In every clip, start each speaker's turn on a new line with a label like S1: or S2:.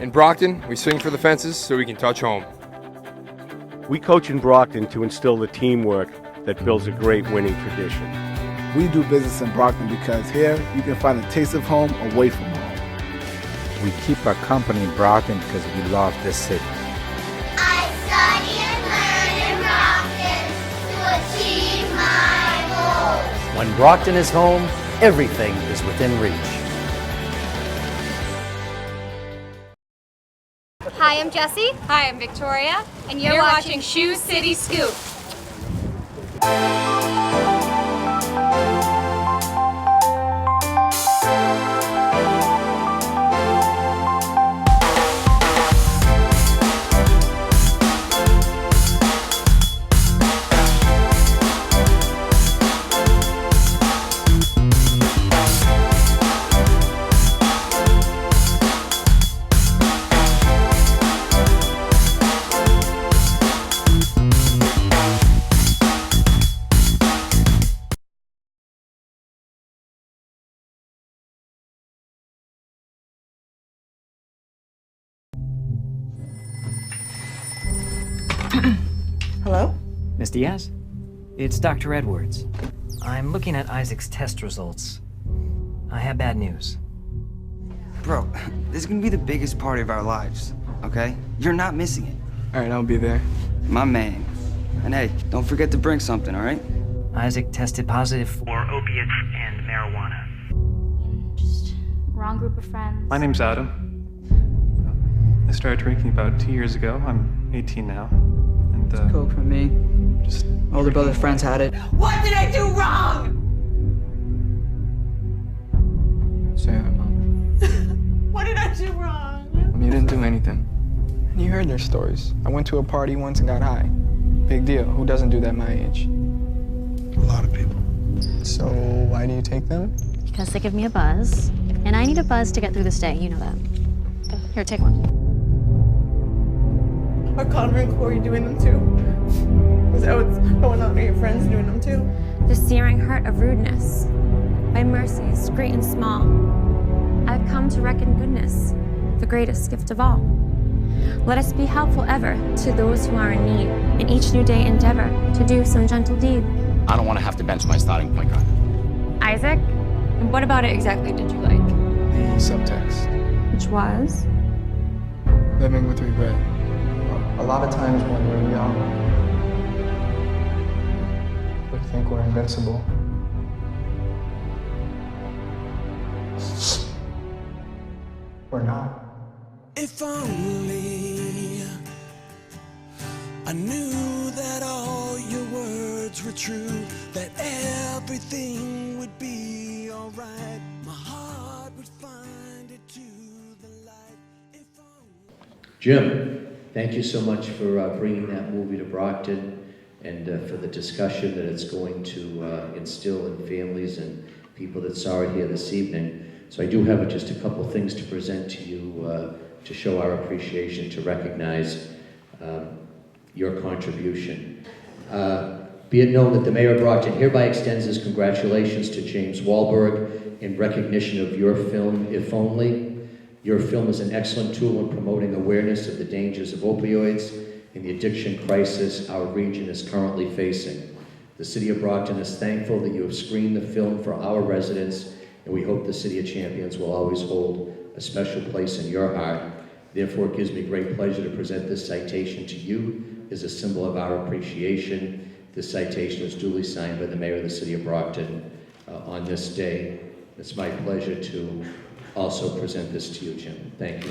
S1: In Brockton, we swing for the fences so we can touch home.
S2: We coach in Brockton to instill the teamwork that builds a great winning tradition.
S3: We do business in Brockton because here you can find a taste of home away from home.
S4: We keep our company in Brockton because we love this city.
S5: I study and learn in Brockton to achieve my goals.
S6: When Brockton is home, everything is within reach.
S7: Hi, I'm Jessie.
S8: Hi, I'm Victoria.
S7: And
S8: you're watching Shoe City Scoop.
S9: Hello?
S6: Miss Diaz? It's Dr. Edwards. I'm looking at Isaac's test results. I have bad news.
S9: Bro, this is gonna be the biggest party of our lives, okay? You're not missing it.
S1: All right, I'll be there.
S9: My man. And hey, don't forget to bring something, all right?
S6: Isaac tested positive for opiates and marijuana.
S7: Just wrong group of friends.
S10: My name's Adam. I started drinking about 2 years ago. I'm 18 now. And
S9: Coke from me.
S10: just
S9: Older brother friends had it.
S8: What did I do wrong?
S1: Say that, Mom.
S8: What did I do wrong?
S1: You didn't do anything. And you heard their stories. I went to a party once and got high. Big deal. Who doesn't do that my age?
S3: A lot of people.
S1: So why do you take them?
S7: Because they give me a buzz. And I need a buzz to get through this day. You know that. Here, take one.
S8: Are Connor and Corey doing them too? Is that what's going on? Are your friends doing them too?
S7: The searing heart of rudeness. By mercies, great and small. I've come to reckon goodness, the greatest gift of all. Let us be helpful ever to those who are in need, in each new day endeavor to do some gentle deed.
S11: I don't want to have to bench my starting point guard.
S7: Isaac, what about it exactly did you like?
S1: The subtext.
S7: Which was?
S1: Living with regret. A lot of times when we're young, we think we're invincible. We're not.
S12: If only I knew that all your words were true, that everything would be alright. My heart would find it to the light. If only...
S6: Jim, thank you so much for bringing that movie to Brockton and for the discussion that it's going to instill in families and people that saw it here this evening. So I do have just a couple things to present to you to show our appreciation, to recognize your contribution. Be it known that the Mayor of Brockton hereby extends his congratulations to James Wahlberg in recognition of your film, If Only. Your film is an excellent tool in promoting awareness of the dangers of opioids and the addiction crisis our region is currently facing. The City of Brockton is thankful that you have screened the film for our residents, and we hope the City of Champions will always hold a special place in your heart. Therefore, it gives me great pleasure to present this citation to you as a symbol of our appreciation. This citation is duly signed by the Mayor of the City of Brockton on this day. It's my pleasure to also present this to you, Jim. Thank you.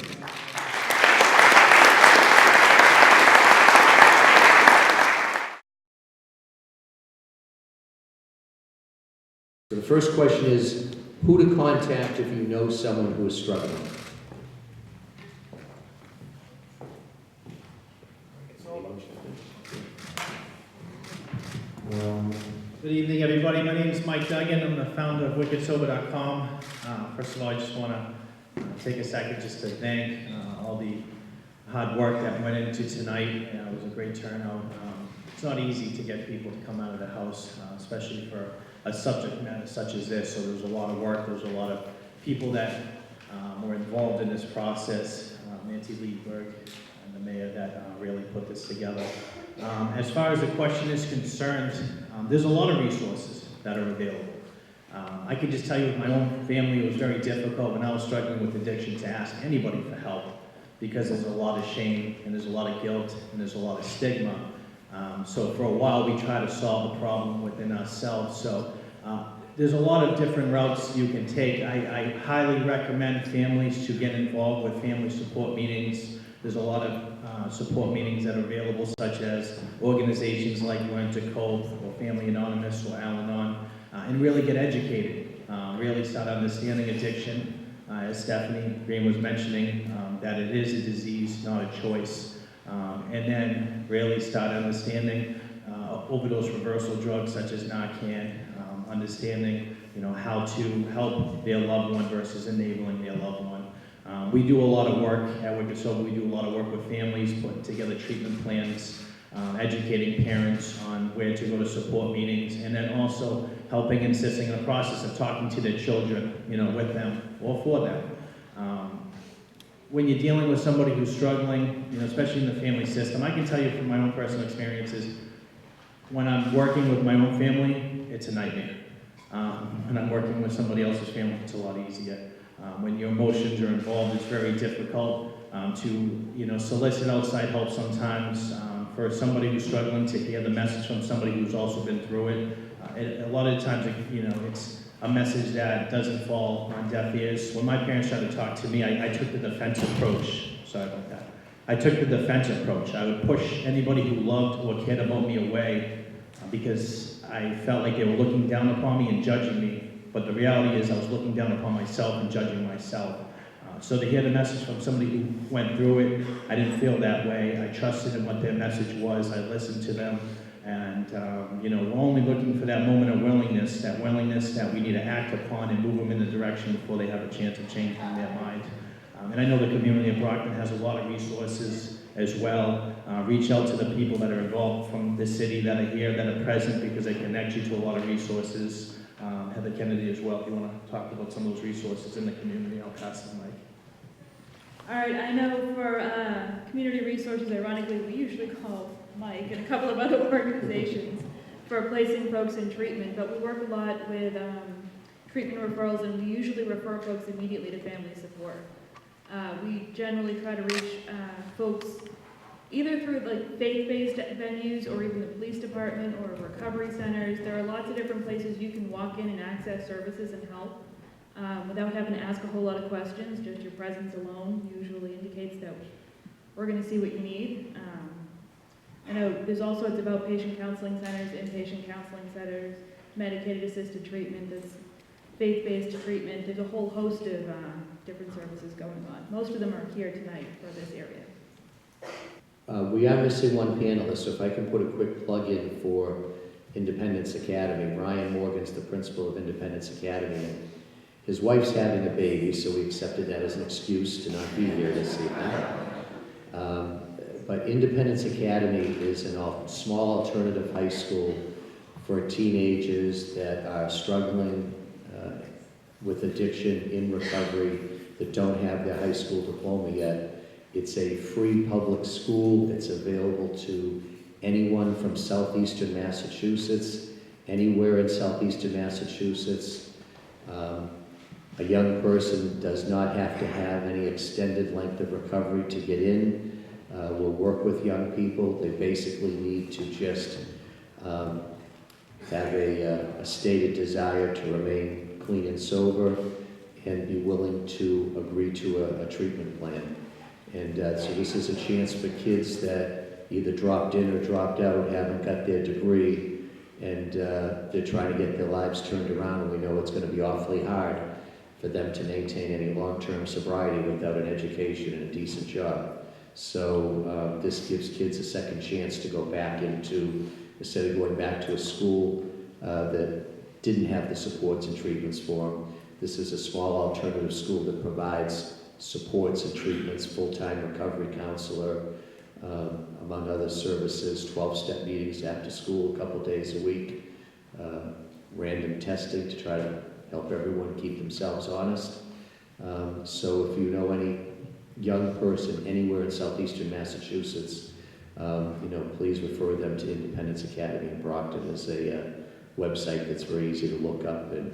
S6: So the first question is, who to contact if you know someone who is struggling?
S13: Good evening, everybody. My name is Mike Duggan. I'm the founder of WickedSober.com. First of all, I just want to take a second just to thank all the hard work that went into tonight. It was a great turnout. It's not easy to get people to come out of the house, especially for a subject matter such as this. So there's a lot of work. There's a lot of people that were involved in this process. Nancy Liedberg and the mayor that really put this together. As far as the question is concerned, there's a lot of resources that are available. I can just tell you with my own family, it was very difficult when I was struggling with addiction to ask anybody for help, because there's a lot of shame and there's a lot of guilt and there's a lot of stigma. So for a while we try to solve the problem within ourselves. So there's a lot of different routes you can take. I highly recommend families to get involved with family support meetings. There's a lot of support meetings that are available, such as organizations like Learn to Cope or Family Anonymous or Al-Anon, and really get educated, really start understanding addiction, as Stephanie Green was mentioning, that it is a disease, not a choice, and then really start understanding overdose reversal drugs such as Narcan, understanding how to help their loved one versus enabling their loved one. We do a lot of work at Wicked Sober. We do a lot of work with families, putting together treatment plans, educating parents on where to go to support meetings, and then also helping and assisting in the process of talking to their children, with them or for them. When you're dealing with somebody who's struggling, especially in the family system, I can tell you from my own personal experiences, when I'm working with my own family, it's a nightmare. When I'm working with somebody else's family, it's a lot easier. When your emotions are involved, it's very difficult to solicit outside help sometimes. For somebody who's struggling to hear the message from somebody who's also been through it, a lot of times, it's a message that doesn't fall on deaf ears. When my parents tried to talk to me, I took the defense approach. Sorry about that. I took the defense approach. I would push anybody who loved or cared about me away because I felt like they were looking down upon me and judging me. But the reality is I was looking down upon myself and judging myself. So to hear the message from somebody who went through it, I didn't feel that way. I trusted in what their message was. I listened to them. And, we're only looking for that moment of willingness that we need to act upon and move them in the direction before they have a chance of changing their mind. And I know the community of Brockton has a lot of resources as well. Reach out to the people that are involved from the city that are here, that are present, because they connect you to a lot of resources. Heather Kennedy as well, if you want to talk about some of those resources in the community, I'll pass the mic.
S14: All right, I know for community resources, ironically, we usually call Mike and a couple of other organizations for placing folks in treatment, but we work a lot with treatment referrals, and we usually refer folks immediately to family support. We generally try to reach folks either through faith-based venues or even the police department or recovery centers. There are lots of different places you can walk in and access services and help without having to ask a whole lot of questions. Just your presence alone usually indicates that we're going to see what you need. I know there's all sorts of outpatient counseling centers, inpatient counseling centers, medicated assisted treatment, there's faith-based treatment. There's a whole host of different services going on. Most of them are here tonight for this area.
S6: We are missing one panelist, so if I can put a quick plug in for Independence Academy. Brian Morgan's the principal of Independence Academy, and his wife's having a baby, so we accepted that as an excuse to not be here this evening. But Independence Academy is a small alternative high school for teenagers that are struggling with addiction in recovery that don't have their high school diploma yet. It's a free public school. It's available to anyone from southeastern Massachusetts, anywhere in southeastern Massachusetts. A young person does not have to have any extended length of recovery to get in. We'll work with young people. They basically need to just have a stated desire to remain clean and sober and be willing to agree to a treatment plan. And so this is a chance for kids that either dropped in or dropped out, haven't got their degree, and they're trying to get their lives turned around, and we know it's going to be awfully hard for them to maintain any long-term sobriety without an education and a decent job. So this gives kids a second chance to go back into, instead of going back to a school that didn't have the supports and treatments for them. This is a small alternative school that provides supports and treatments, full-time recovery counselor, among other services, 12-step meetings after school, a couple days a week, random testing to try to help everyone keep themselves honest. So if you know any young person anywhere in southeastern Massachusetts, please refer them to Independence Academy in Brockton. As a website that's very easy to look up, and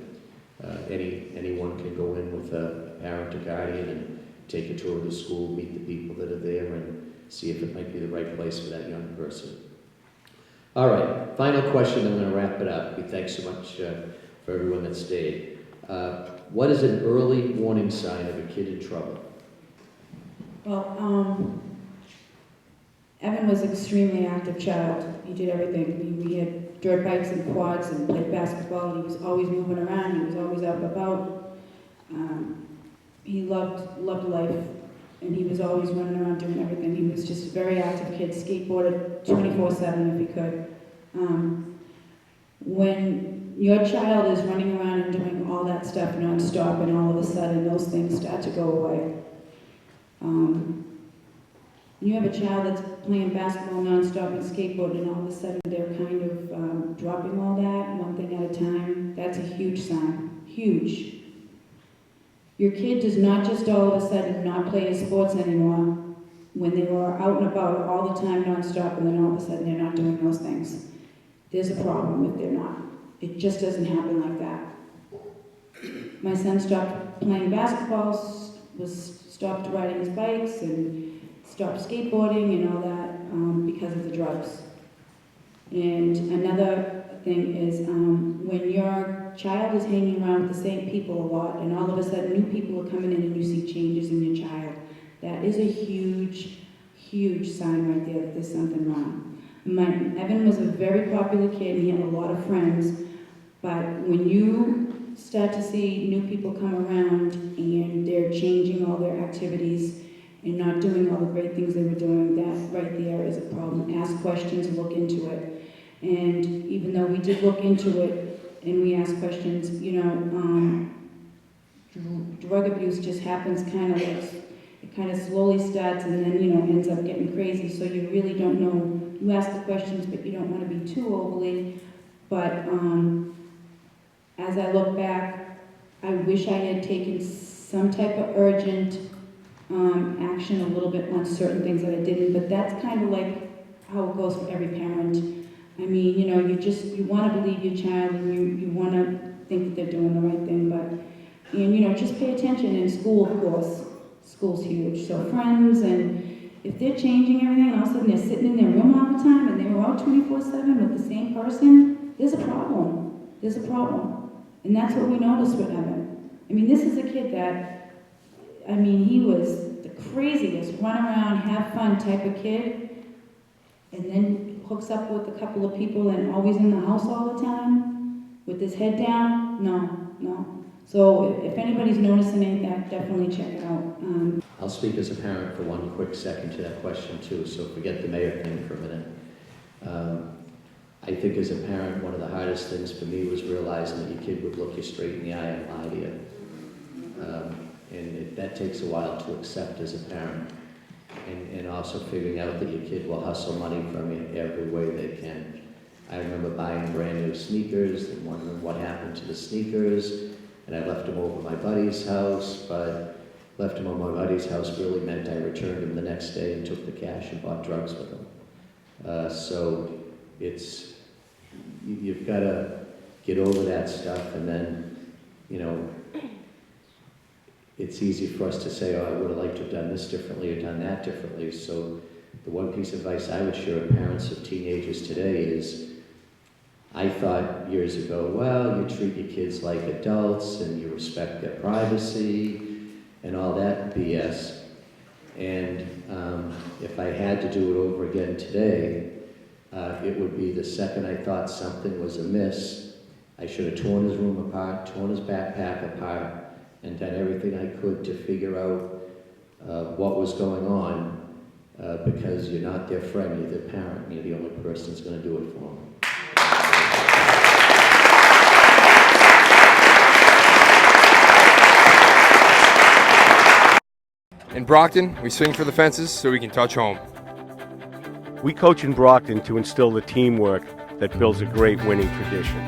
S6: anyone can go in with a parent or guardian and take a tour of the school, meet the people that are there, and see if it might be the right place for that young person. All right, final question, I'm going to wrap it up. Thanks so much for everyone that stayed. What is an early warning sign of a kid in trouble?
S15: Well, Evan was an extremely active child. He did everything. We had dirt bikes and quads and played basketball. He was always moving around. He was always out and about. He loved life, and he was always running around doing everything. He was just a very active kid, skateboarded 24/7 if he could. When your child is running around and doing all that stuff nonstop, and all of a sudden those things start to go away. You have a child that's playing basketball nonstop and skateboarding, and all of a sudden they're kind of dropping all that one thing at a time. That's a huge sign. Huge. Your kid does not just all of a sudden not play his sports anymore when they were out and about all the time nonstop, and then all of a sudden they're not doing those things. There's a problem if they're not. It just doesn't happen like that. My son stopped playing basketball, stopped riding his bikes, and stopped skateboarding and all that because of the drugs. And another thing is when your child is hanging around with the same people a lot, and all of a sudden new people are coming in and you see changes in your child, that is a huge, huge sign right there that there's something wrong. Evan was a very popular kid, and he had a lot of friends, but when you start to see new people come around and they're changing all their activities and not doing all the great things they were doing, that right there is a problem. Ask questions, look into it. And even though we did look into it and we asked questions, drug abuse just happens kind of like, it kind of slowly starts and then, ends up getting crazy. So you really don't know. You ask the questions, but you don't want to be too overly. But as I look back, I wish I had taken some type of urgent action a little bit on certain things that I didn't, but that's kind of like how it goes for every parent. I mean, you want to believe your child, and you want to think that they're doing the right thing, and just pay attention in school, of course. School's huge. So friends, and if they're changing everything, and all of a sudden they're sitting in their room all the time, and they were out 24/7 with the same person, there's a problem. There's a problem. And that's what we noticed with Evan. I mean, this is a kid that, he was the craziest, run around, have fun type of kid, and then hooks up with a couple of people and always in the house all the time with his head down. No. So if anybody's noticing anything, definitely check it out.
S6: I'll speak as a parent for one quick second to that question too, so forget the mayor thing for a minute. I think as a parent, one of the hardest things for me was realizing that your kid would look you straight in the eye and lie to you. That takes a while to accept as a parent. And also figuring out that your kid will hustle money from you every way they can. I remember buying brand new sneakers and wondering what happened to the sneakers, and I left them over my buddy's house, but left them over my buddy's house really meant I returned them the next day and took the cash and bought drugs with them. So you've got to get over that stuff, and then, it's easy for us to say, oh, I would have liked to have done this differently or done that differently. So the one piece of advice I would share with parents of teenagers today is, I thought years ago, well, you treat your kids like adults and you respect their privacy and all that BS. And if I had to do it over again today, it would be the second I thought something was amiss, I should have torn his room apart, torn his backpack apart, and done everything I could to figure out what was going on, because you're not their friend, you're their parent, and you're the only person that's going to do it for them.
S16: In Brockton, we swing for the fences so we can touch home.
S2: We coach in Brockton to instill the teamwork that builds a great winning tradition.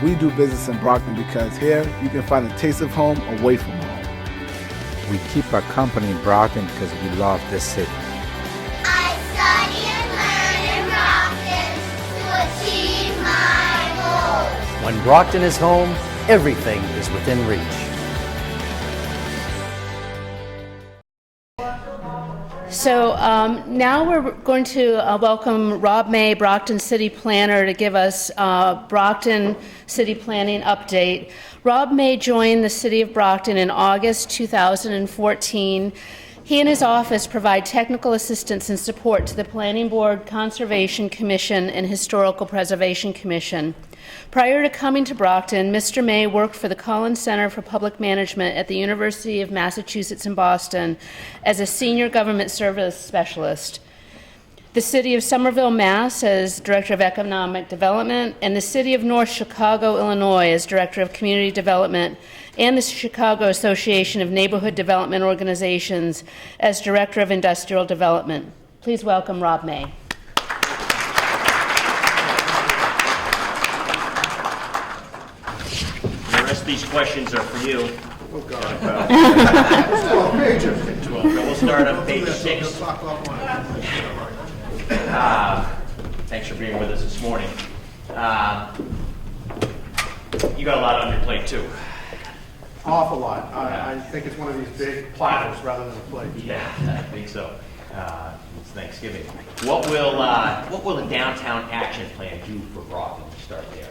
S3: We do business in Brockton because here you can find a taste of home away from home.
S4: We keep our company in Brockton because we love this city.
S5: I study and learn in Brockton to achieve my goals.
S17: When Brockton is home, everything is within reach.
S18: So now we're going to welcome Rob May, Brockton City Planner, to give us Brockton City Planning update. Rob May joined the City of Brockton in August 2014. He and his office provide technical assistance and support to the Planning Board, Conservation Commission, and Historical Preservation Commission. Prior to coming to Brockton, Mr. May worked for the Collins Center for Public Management at the University of Massachusetts in Boston as a senior government service specialist, the City of Somerville, Mass. As Director of Economic Development, and the City of North Chicago, Illinois as Director of Community Development, and the Chicago Association of Neighborhood Development Organizations as Director of Industrial Development. Please welcome Rob May.
S19: The rest of these questions are for you.
S20: Oh, God.
S19: We'll start on page 6. Thanks for being with us this morning. You got a lot on your plate, too.
S20: Awful lot. I think it's one of these big platters rather than a plate.
S19: Yeah, I think so. It's Thanksgiving. What will the downtown action plan do for Brockton? To start there.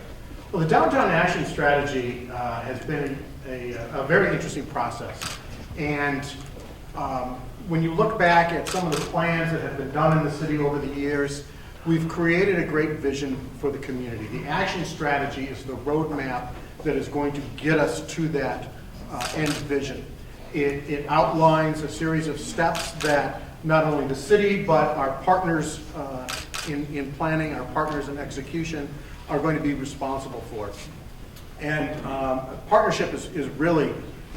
S20: Well, the downtown action strategy has been a very interesting process. And when you look back at some of the plans that have been done in the city over the years, we've created a great vision for the community. The action strategy is the roadmap that is going to get us to that end vision. It outlines a series of steps that not only the city, but our partners in planning, our partners in execution, are going to be responsible for. And partnership is really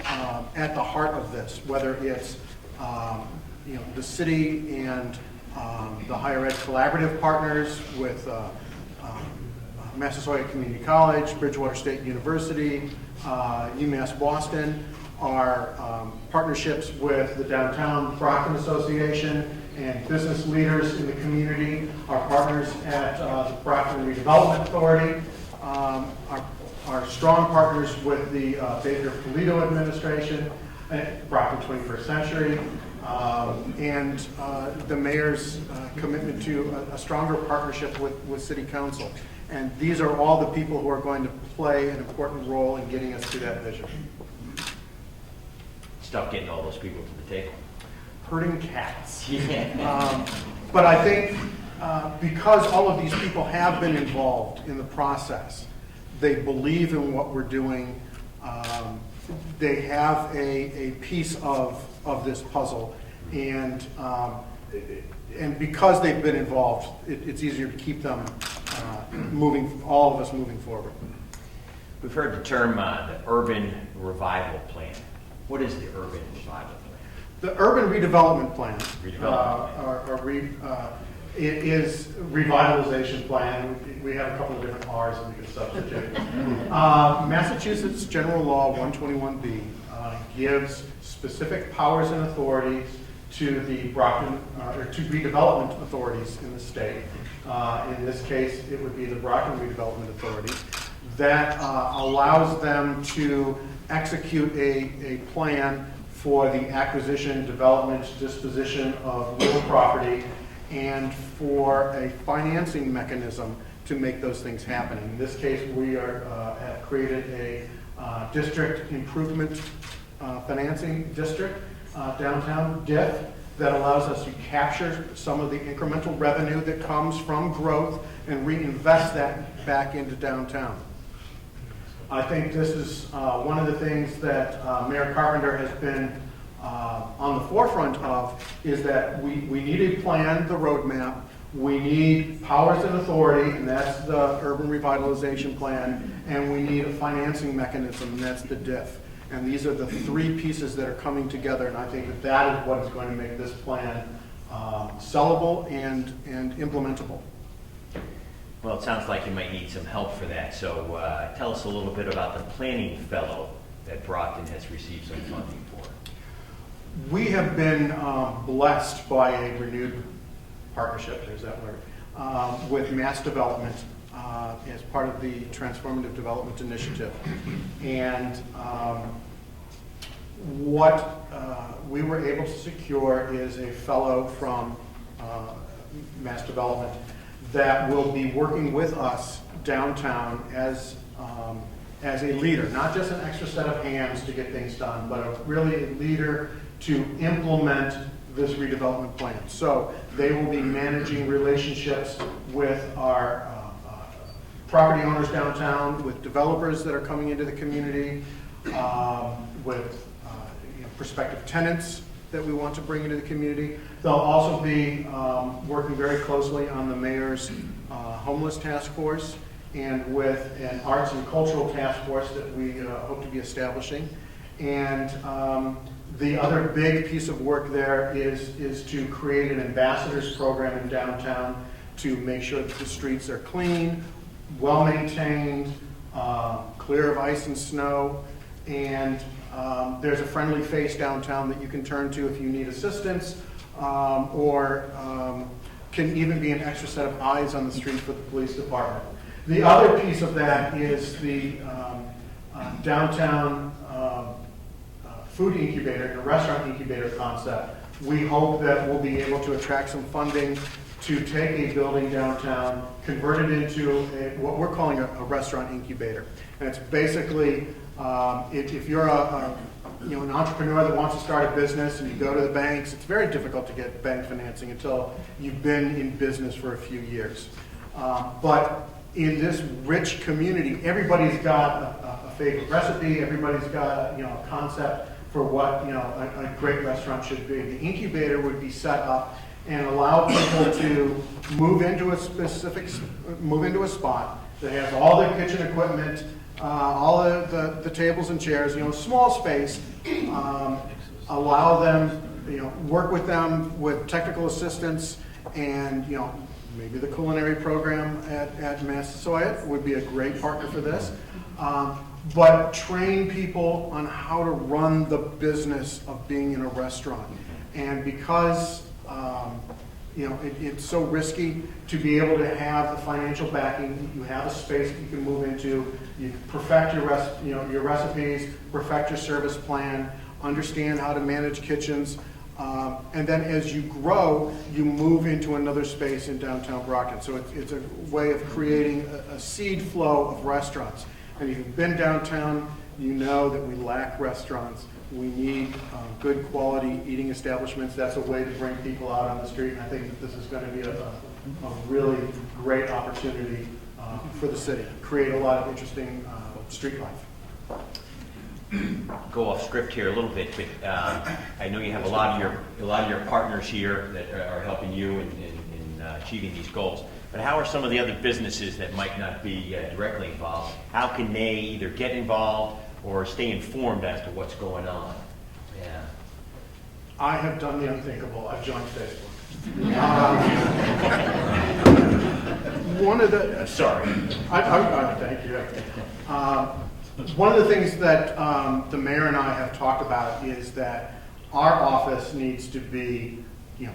S20: at the heart of this, whether it's the city and the higher ed collaborative partners with Massasoit Community College, Bridgewater State University, UMass Boston, our partnerships with the Downtown Brockton Association and business leaders in the community, our partners at the Brockton Redevelopment Authority, our strong partners with the Baker Polito administration, Brockton 21st Century, and the mayor's commitment to a stronger partnership with City Council. And these are all the people who are going to play an important role in getting us to that vision.
S19: Stop getting all those people to the table.
S20: Herding cats.
S19: Yeah.
S20: But I think because all of these people have been involved in the process, they believe in what we're doing, they have a piece of this puzzle, and because they've been involved, it's easier to keep them all of us moving forward.
S19: We've heard the term the urban revival plan. What is the urban revival plan?
S20: The urban redevelopment plan, it is revitalization plan. We have a couple of different R's that we can substitute. Massachusetts General Law 121B gives specific powers and authorities to the Brockton, or to redevelopment authorities in the state. In this case, it would be the Brockton Redevelopment Authority that allows them to execute a plan for the acquisition, development, disposition of real property, and for a financing mechanism to make those things happen. In this case, we have created a district improvement financing district, downtown DIF, that allows us to capture some of the incremental revenue that comes from growth and reinvest that back into downtown. I think this is one of the things that Mayor Carpenter has been on the forefront of, is that we need a plan, the roadmap. We need powers and authority, and that's the urban revitalization plan, and we need a financing mechanism, and that's the DIF. And these are the three pieces that are coming together, and I think that is what is going to make this plan sellable and implementable.
S19: Well, it sounds like you might need some help for that. So tell us a little bit about the planning fellow that Brockton has received some funding for.
S20: We have been blessed by a renewed partnership, there's that word, with Mass Development as part of the Transformative Development Initiative. And what we were able to secure is a fellow from Mass Development that will be working with us downtown as a leader, not just an extra set of hands to get things done, but really a leader to implement this redevelopment plan. So they will be managing relationships with our property owners downtown, with developers that are coming into the community, with prospective tenants that we want to bring into the community. They'll also be working very closely on the mayor's homeless task force and with an arts and cultural task force that we hope to be establishing. And the other big piece of work there is to create an ambassadors program in downtown to make sure that the streets are clean, well-maintained, clear of ice and snow, and there's a friendly face downtown that you can turn to if you need assistance, or can even be an extra set of eyes on the street for the police department. The other piece of that is the downtown food incubator, the restaurant incubator concept. We hope that we'll be able to attract some funding to take a building downtown, convert it into what we're calling a restaurant incubator. And it's basically, if you're an entrepreneur that wants to start a business and you go to the banks, it's very difficult to get bank financing until you've been in business for a few years. But in this rich community, everybody's got a favorite recipe, everybody's got a concept for what a great restaurant should be. The incubator would be set up and allow people to move into a spot that has all their kitchen equipment, all the tables and chairs, small space. Allow them, work with them with technical assistance, and maybe the culinary program at Massasoit would be a great partner for this. But train people on how to run the business of being in a restaurant. And because it's so risky to be able to have the financial backing, you have a space that you can move into, you perfect your recipes, perfect your service plan, understand how to manage kitchens, and then as you grow, you move into another space in downtown Brockton. So it's a way of creating a seed flow of restaurants. And if you've been downtown, you know that we lack restaurants. We need good quality eating establishments. That's a way to bring people out on the street, and I think that this is going to be a really great opportunity for the city. Create a lot of interesting street life.
S19: Go off script here a little bit, but I know you have a lot of your partners here that are helping you in achieving these goals. But how are some of the other businesses that might not be directly involved? How can they either get involved or stay informed as to what's going on? Yeah.
S20: I have done the unthinkable. I've joined Facebook. One of the thank you. One of the things that the mayor and I have talked about is that our office needs to be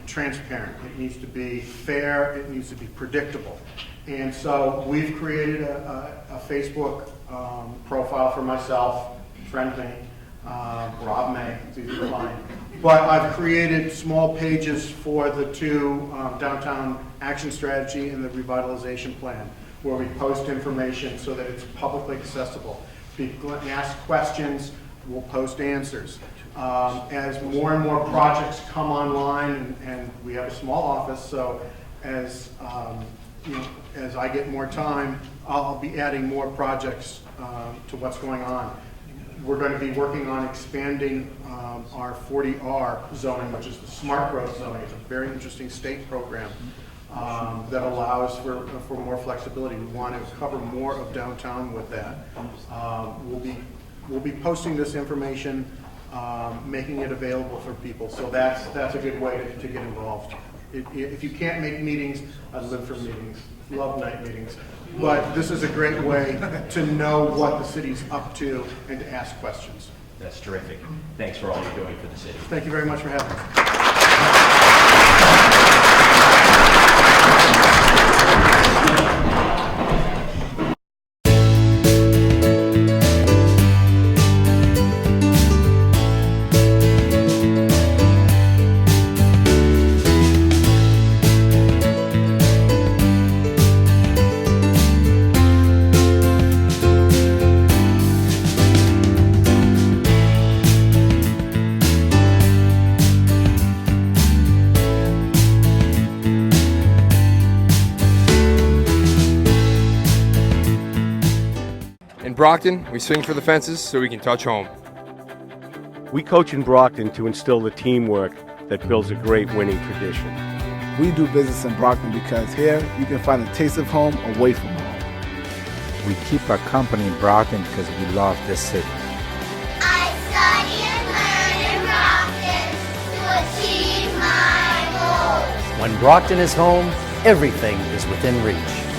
S20: transparent. It needs to be fair. It needs to be predictable. And so we've created a Facebook profile for myself, friend me, Rob May, it's easy to find. But I've created small pages for the two downtown action strategy and the revitalization plan, where we post information so that it's publicly accessible. People ask questions, we'll post answers. As more and more projects come online, and we have a small office, so as as I get more time, I'll be adding more projects to what's going on. We're going to be working on expanding our 40R zoning, which is the smart growth zoning. It's a very interesting state program that allows for more flexibility. We want to cover more of downtown with that. We'll be posting this information, making it available for people. So that's a good way to get involved. If you can't make meetings, I live for meetings. Love night meetings. But this is a great way to know what the city's up to and to ask questions.
S19: That's terrific. Thanks for all you're doing for the city.
S20: Thank you very much for having me.
S16: In Brockton, we swing for the fences so we can touch home.
S2: We coach in Brockton to instill the teamwork that builds a great winning tradition.
S3: We do business in Brockton because here you can find a taste of home away from home.
S4: We keep our company in Brockton because we love this city.
S5: I study and learn in Brockton to achieve my goals.
S17: When Brockton is home, everything is within reach.